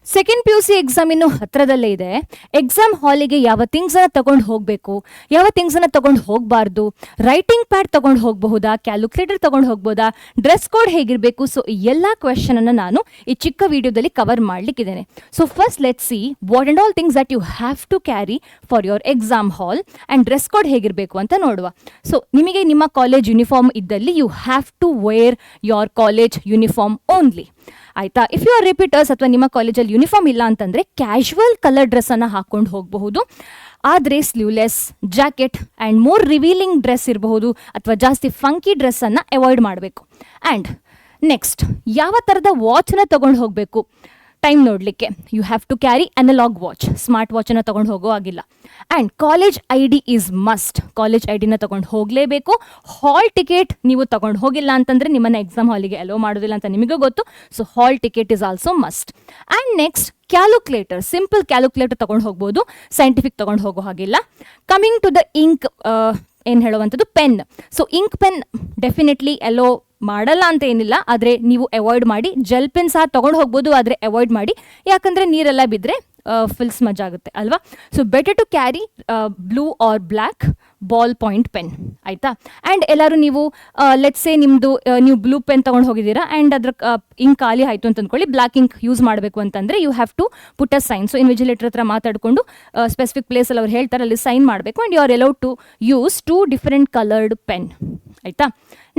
Second P U C exam ಇನ್ನು ಹತ್ರದಲ್ಲೇ ಇದೆ. Exam ಹಾಲಿಗೆ ಯಾವ ಥಿಂಗ್ಸನ್ನು ತಗೊಂಡು ಹೋಗಬೇಕು, ಯಾವ ಥಿಂಗ್ಸನ್ನು ತಗೊಂಡು ಹೋಗಬಾರ್ದು, ರೈಟಿಂಗ್ ಪ್ಯಾಡ್ ತಗೊಂಡು ಹೋಗಬಹುದಾ, ಕ್ಯಾಲ್ಕುಲೇಟರ್ ತಗೊಂಡು ಹೋಗ್ಬೋದಾ, ಡ್ರೆಸ್ ಕೋಡ್ ಹೇಗಿರಬೇಕು, ಸೊ ಈ ಎಲ್ಲ ಕ್ವೆಶನನ್ನು ನಾನು ಈ ಚಿಕ್ಕ ವಿಡಿಯೋದಲ್ಲಿ ಕವರ್ ಮಾಡಲಿಕ್ಕಿದ್ದೇನೆ. So first let see what and all things that you have to carry for your exam hall and dress code ಹೇಗಿರಬೇಕು ಅಂತ ನೋಡುವ. ಸೊ ನಿಮಗೆ ನಿಮ್ಮ ಕಾಲೇಜ್ ಯೂನಿಫಾರ್ಮ್ ಇದ್ದಲ್ಲಿ you have to wear your college uniform only. ಆಯ್ತಾ? If you are repeaters ಅಥವಾ ನಿಮ್ಮ ಕಾಲೇಜಲ್ಲಿ ಯೂನಿಫಾರ್ಮ್ ಇಲ್ಲ ಅಂತಂದರೆ ಕ್ಯಾಶುವಲ್ ಕಲರ್ ಡ್ರೆಸ್ಸನ್ನು ಹಾಕ್ಕೊಂಡು ಹೋಗಬಹುದು. ಆದರೆ sleeveless jacket and more revealing dress ಇರಬಹುದು ಅಥವಾ ಜಾಸ್ತಿ ಫಂಕಿ ಡ್ರೆಸ್ಸನ್ನು ಅವಾಯ್ಡ್ ಮಾಡಬೇಕು. ಆ್ಯಂಡ್ ನೆಕ್ಸ್ಟ್, ಯಾವ ಥರದ ವಾಚನ್ನ ತೊಗೊಂಡು ಹೋಗಬೇಕು ಟೈಮ್ ನೋಡಲಿಕ್ಕೆ? You have to carry analog watch, smart ವಾಚನ್ನು ತೊಗೊಂಡು ಹೋಗೋ ಆಗಿಲ್ಲ. And college I D is must, college I ಡಿನ ತೊಗೊಂಡು ಹೋಗಲೇಬೇಕು. ಹಾಲ್ ಟಿಕೆಟ್ ನೀವು ತೊಗೊಂಡು ಹೋಗಿಲ್ಲ ಅಂತಂದರೆ ನಿಮ್ಮನ್ನು ಎಕ್ಸಾಮ್ ಹಾಲಿಗೆ ಅಲೋ ಮಾಡೋದಿಲ್ಲ ಅಂತ ನಿಮಗೂ ಗೊತ್ತು. So hall ticket is also must. And next, calculator, simple calculator ತೊಗೊಂಡು ಹೋಗ್ಬೋದು, ಸೈಂಟಿಫಿಕ್ ತೊಗೊಂಡು ಹೋಗೋ ಹಾಗಿಲ್ಲ. ಕಮಿಂಗ್ ಟು ದ ಇಂಕ್, ಏನು ಹೇಳುವಂಥದ್ದು pen. So ink pen definitely allow ಮಾಡಲ್ಲ ಅಂತ ಏನಿಲ್ಲ, ಆದರೆ ನೀವು ಅವಾಯ್ಡ್ ಮಾಡಿ. ಜೆಲ್ ಪೆನ್ ಸಹ ತೊಗೊಂಡು ಹೋಗ್ಬೋದು, ಆದರೆ ಅವಾಯ್ಡ್ ಮಾಡಿ, ಯಾಕಂದರೆ ನೀರೆಲ್ಲ ಬಿದ್ದರೆ ಫುಲ್ ಸ್ಮಜ್ ಆಗುತ್ತೆ ಅಲ್ವಾ. So better to carry blue or black ball point pen. ಆಯಿತಾ? ಆ್ಯಂಡ್ ಎಲ್ಲರೂ ನೀವು ಲೆಟ್ಸ್ ಸೇ ನಿಮ್ಮದು ನೀವು ಬ್ಲೂ ಪೆನ್ ತೊಗೊಂಡು ಹೋಗಿದ್ದೀರಾ ಆ್ಯಂಡ್ ಅದ್ರ ಇಂಕ್ ಖಾಲಿ ಆಯಿತು ಅಂತ ಅಂದ್ಕೊಳ್ಳಿ, ಬ್ಲ್ಯಾಕ್ ಇಂಕ್ ಯೂಸ್ ಮಾಡಬೇಕು ಅಂತಂದರೆ you have to put a sign. So invigilator ಹತ್ರ ಮಾತಾಡಿಕೊಂಡು ಸ್ಪೆಸಿಫಿಕ್ ಪ್ಲೇಸಲ್ಲಿ ಅವ್ರು ಹೇಳ್ತಾರೆ, ಅಲ್ಲಿ ಸೈನ್ ಮಾಡಬೇಕು. And you are allowed to use 2 different coloured pen. ಆಯಿತಾ?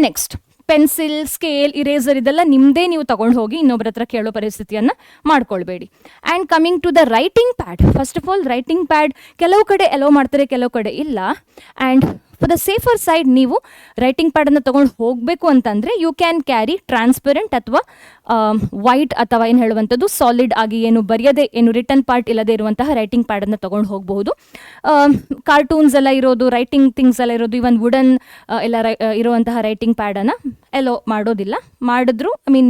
ನೆಕ್ಸ್ಟ್, ಪೆನ್ಸಿಲ್, ಸ್ಕೇಲ್, ಇರೇಸರ್ ಇದೆಲ್ಲ ನಿಮ್ಮದೇ ನೀವು ತೊಗೊಂಡು ಹೋಗಿ ಇನ್ನೊಬ್ಬರ ಹತ್ರ ಕೇಳೋ ಪರಿಸ್ಥಿತಿಯನ್ನು ಮಾಡ್ಕೊಳ್ಬೇಡಿ. And coming to the writing pad, first of all writing pad ಕೆಲವು ಕಡೆ ಅಲೋ ಮಾಡ್ತಾರೆ, ಕೆಲವು ಕಡೆ ಇಲ್ಲ. And for the safer side ನೀವು ರೈಟಿಂಗ್ ಪ್ಯಾಡನ್ನು ತೊಗೊಂಡು ಹೋಗಬೇಕು ಅಂತಂದರೆ ಯು ಕ್ಯಾನ್ ಕ್ಯಾರಿ ಟ್ರಾನ್ಸ್ಪರೆಂಟ್ ಅಥವಾ ವೈಟ್ ಅಥವಾ ಏನು ಹೇಳುವಂಥದ್ದು ಸಾಲಿಡ್ ಆಗಿ ಏನು ಬರೆಯದೆ, ಏನು ರಿಟರ್ನ್ ಪಾರ್ಟ್ ಇಲ್ಲದೆ ಇರುವಂತಹ ರೈಟಿಂಗ್ ಪ್ಯಾಡನ್ನು ತೊಗೊಂಡು ಹೋಗಬಹುದು. ಕಾರ್ಟೂನ್ಸ್ ಎಲ್ಲ ಇರೋದು, ರೈಟಿಂಗ್ ಥಿಂಗ್ಸ್ ಎಲ್ಲ ಇರೋದು, ಇವನ್ ವುಡನ್ ಎಲ್ಲ ಇರುವಂತಹ ರೈಟಿಂಗ್ ಪ್ಯಾಡನ್ನು ಎಲ್ಲೋ ಮಾಡೋದಿಲ್ಲ. ಮಾಡಿದ್ರು I mean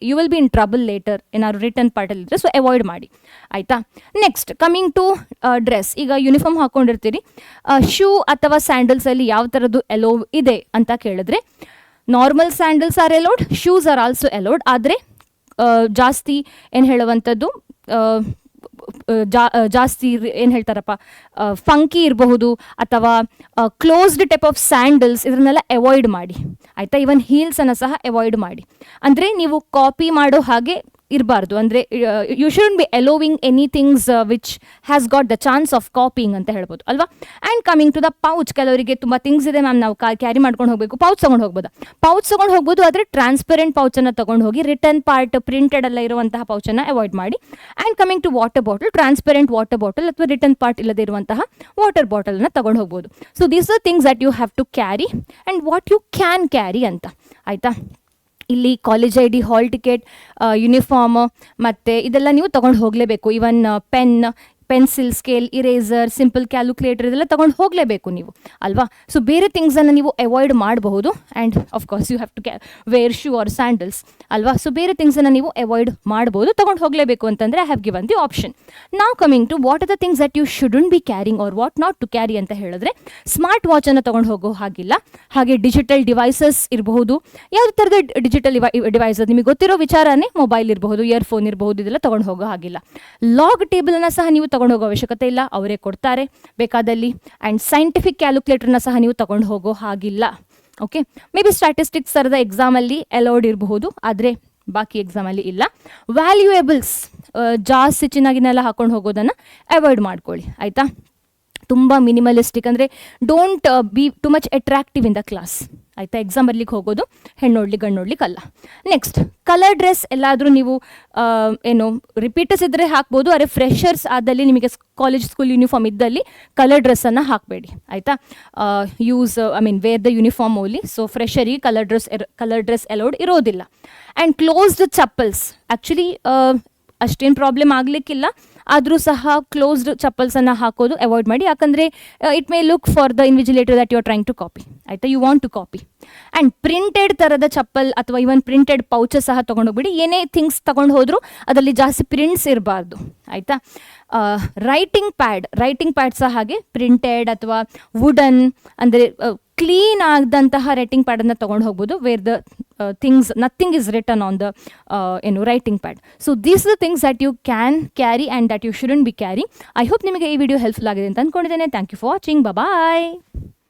you will be in trouble later ಏನಾದ್ರು ರಿಟರ್ನ್ ಪಾರ್ಟಲ್ಲಿದ್ದರೆ. ಸೊ ಅವಾಯ್ಡ್ ಮಾಡಿ. ಆಯಿತಾ? Next, coming to dress. ಈಗ ಯೂನಿಫಾರ್ಮ್ ಹಾಕ್ಕೊಂಡಿರ್ತೀರಿ, ಶೂ ಅಥವಾ ಸ್ಯಾಂಡಲ್ಸಲ್ಲಿ ಯಾವ ಥರದ್ದು ಎಲೋ ಇದೆ ಅಂತ ಕೇಳಿದ್ರೆ, normal sandals are allowed, shoes are also allowed. ಆದರೆ ಜಾಸ್ತಿ ಏನು ಹೇಳುವಂಥದ್ದು ಜಾಸ್ತಿ ಏನು ಹೇಳ್ತಾರಪ್ಪ, ಫಂಕಿ ಇರಬಹುದು ಅಥವಾ ಕ್ಲೋಸ್ಡ್ ಟೈಪ್ ಆಫ್ ಸ್ಯಾಂಡಲ್ಸ್, ಇದನ್ನೆಲ್ಲ ಅವಾಯ್ಡ್ ಮಾಡಿ. ಆಯಿತಾ? ಇವನ್ ಹೀಲ್ಸನ್ನು ಸಹ ಅವಾಯ್ಡ್ ಮಾಡಿ. ಅಂದರೆ ನೀವು ಕಾಪಿ ಮಾಡೋ ಹಾಗೆ ಇರಬಾರ್ದು. ಅಂದರೆ you shouldn't be allowing anythings which has got the chance of copying ಅಂತ ಹೇಳ್ಬೋದು ಅಲ್ವಾ. And coming to the pouch, ಕೆಲವರಿಗೆ ತುಂಬ ಥಿಂಗ್ಸ್ ಇದೆ ಮ್ಯಾಮ್, ನಾವು ಕ್ಯಾರಿ ಮಾಡ್ಕೊಂಡು ಹೋಗಬೇಕು, ಪೌಚ್ ತೊಗೊಂಡು ಹೋಗ್ಬೋದಾ? ಪೌಚ್ ತೊಗೊಂಡು ಹೋಗ್ಬೋದು, ಆದರೆ ಟ್ರಾನ್ಸ್ಪರೆಂಟ್ ಪೌಚನ್ನು ತೊಗೊಂಡು ಹೋಗಿ. ರಿಟರ್ನ್ ಪಾರ್ಟ್ ಪ್ರಿಂಟೆಡ್ ಎಲ್ಲ ಇರುವಂತಹ ಪೌಚನ್ನು ಅವಾಯ್ಡ್ ಮಾಡಿ. And coming to water bottle, transparent water bottle ಅಥವಾ ರಿಟರ್ನ್ ಪಾರ್ಟ್ ಇಲ್ಲದೆ ಇರುವಂತಹ ವಾಟರ್ ಬಾಟಲನ್ನು ತೊಗೊಂಡು ಹೋಗ್ಬೋದು. So these are things that you have to carry and what you can carry ಅಂತ. ಆಯಿತಾ? ಇಲ್ಲಿ college I D, hall ticket, uniform ಮತ್ತು ಇದೆಲ್ಲ ನೀವು ತೊಗೊಂಡು ಹೋಗಲೇಬೇಕು. Even pen, pencil, scale, eraser, simple calculator ಇದೆಲ್ಲ ತೊಗೊಂಡು ಹೋಗಲೇಬೇಕು ನೀವು ಅಲ್ವಾ. ಸೊ ಬೇರೆ ಥಿಂಗ್ಸನ್ನು ನೀವು ಅವಾಯ್ಡ್ ಮಾಡಬಹುದು. And of course you have to wear shoe or sandals ಅಲ್ವಾ. ಸೊ ಬೇರೆ ಥಿಂಗ್ಸನ್ನು ನೀವು ಅವಾಯ್ಡ್ ಮಾಡ್ಬೋದು, ತೊಗೊಂಡು ಹೋಗಲೇಬೇಕು ಅಂತಂದರೆ I have given the option. ನಾವು coming to what are the things that you shouldn't be carrying or what not to carry ಅಂತ ಹೇಳಿದ್ರೆ, ಸ್ಮಾರ್ಟ್ ವಾಚನ್ನು ತೊಗೊಂಡು ಹೋಗೋ ಹಾಗಿಲ್ಲ. ಹಾಗೆ ಡಿಜಿಟಲ್ ಡಿವೈಸಸ್ ಇರಬಹುದು, ಯಾವುದೇ ಥರದ ಡಿಜಿಟಲ್ ಡಿವೈಸಸ್ ನಿಮಗೆ ಗೊತ್ತಿರೋ ವಿಚಾರನೇ, ಮೊಬೈಲ್ ಇರಬಹುದು, ಇಯರ್ಫೋನ್ ಇರಬಹುದು, ಇದೆಲ್ಲ ತೊಗೊಂಡು ಹೋಗೋ ಹಾಗಿಲ್ಲ. ಲಾಗ್ ಟೇಬಲನ್ನು ಸಹ ನೀವು ತೊಗೊಂಡು ಹೋಗೋ ಅವಶ್ಯಕತೆ ಇಲ್ಲ, ಅವರೇ ಕೊಡ್ತಾರೆ ಬೇಕಾದಲ್ಲಿ. ಆ್ಯಂಡ್ ಸೈಂಟಿಫಿಕ್ ಕ್ಯಾಲ್ಕುಲೇಟರ್ನ ಸಹ ನೀವು ತೊಗೊಂಡು ಹೋಗೋ ಹಾಗಿಲ್ಲ. ಓಕೆ, ಮೇ ಬಿ ಸ್ಟ್ಯಾಟಿಸ್ಟಿಕ್ಸ್ ಥರದ ಎಕ್ಸಾಮಲ್ಲಿ ಅಲೌಡ್ ಇರಬಹುದು, ಆದರೆ ಬಾಕಿ ಎಕ್ಸಾಮಲ್ಲಿ ಇಲ್ಲ. ವ್ಯಾಲ್ಯೂಯೇಬಲ್ಸ್, ಜಾಸ್ತಿ ಚಿನ್ನಾಗಿನೆಲ್ಲ ಹಾಕೊಂಡು ಹೋಗೋದನ್ನು ಅವಾಯ್ಡ್ ಮಾಡ್ಕೊಳ್ಳಿ. ಆಯಿತಾ? ತುಂಬ ಮಿನಿಮಲಿಸ್ಟಿಕ್, ಅಂದರೆ don't be too much attractive in the class. ಆಯಿತಾ? ಎಕ್ಸಾಮ್ ಬರ್ಲಿಕ್ಕೆ ಹೋಗೋದು ಹೆಣ್ಣು ನೋಡ್ಲಿಕ್ಕೆ ಗಂಡು ನೋಡ್ಲಿಕ್ಕೆ ಅಲ್ಲ. ನೆಕ್ಸ್ಟ್, ಕಲರ್ ಡ್ರೆಸ್ ಎಲ್ಲಾದರೂ ನೀವು ಏನು ರಿಪೀಟರ್ಸ್ ಇದ್ದರೆ ಹಾಕ್ಬೋದು, ಆದರೆ ಫ್ರೆಷರ್ಸ್ ಆದಲ್ಲಿ ನಿಮಗೆ ಕಾಲೇಜ್ ಸ್ಕೂಲ್ ಯೂನಿಫಾರ್ಮ್ ಇದ್ದಲ್ಲಿ ಕಲರ್ ಡ್ರೆಸ್ಸನ್ನು ಹಾಕಬೇಡಿ. ಆಯಿತಾ? Wear the uniform only. So ಫ್ರೆಷರಿಗೆ ಕಲರ್ ಡ್ರೆಸ್ ಅಲೌಡ್ ಇರೋದಿಲ್ಲ. ಆ್ಯಂಡ್ ಕ್ಲೋಸ್ಡ್ ಚಪ್ಪಲ್ಸ್, ಆ್ಯಕ್ಚುಲಿ ಅಷ್ಟೇನು ಪ್ರಾಬ್ಲಮ್ ಆಗಲಿಕ್ಕಿಲ್ಲ, ಆದರೂ ಸಹ ಕ್ಲೋಸ್ಡ್ ಚಪ್ಪಲ್ಸನ್ನು ಹಾಕೋದು ಅವಾಯ್ಡ್ ಮಾಡಿ. ಯಾಕಂದರೆ it may look for the invigilator that you are trying to copy. ಆಯಿತಾ? You want to copy. And printed ಥರದ ಚಪ್ಪಲ್ ಅಥವಾ ಇವನ್ ಪ್ರಿಂಟೆಡ್ ಪೌಚಸ್ ಸಹ ತೊಗೊಂಡೋಗ್ಬಿಡಿ. ಏನೇ ಥಿಂಗ್ಸ್ ತೊಗೊಂಡು ಹೋದರೂ ಅದರಲ್ಲಿ ಜಾಸ್ತಿ ಪ್ರಿಂಟ್ಸ್ ಇರಬಾರ್ದು. ಆಯಿತಾ? ರೈಟಿಂಗ್ ಪ್ಯಾಡ್ ಸಹ ಹಾಗೆ ಪ್ರಿಂಟೆಡ್ ಅಥವಾ ವುಡನ್, ಅಂದರೆ ಕ್ಲೀನ್ ಆದಂತಹ ರೈಟಿಂಗ್ ಪ್ಯಾಡನ್ನು ತೊಗೊಂಡು ಹೋಗ್ಬೋದು, where the nothing is written on the writing pad. So these the things that you can carry and that you shouldn't be carry. I hope ನಿಮಗೆ ಈ ವಿಡಿಯೋ ಹೆಲ್ಪ್ಫುಲ್ ಆಗಿದೆ ಅಂತ ಅಂದ್ಕೊಂಡಿದ್ದೇನೆ. Thank you for watching. Bye.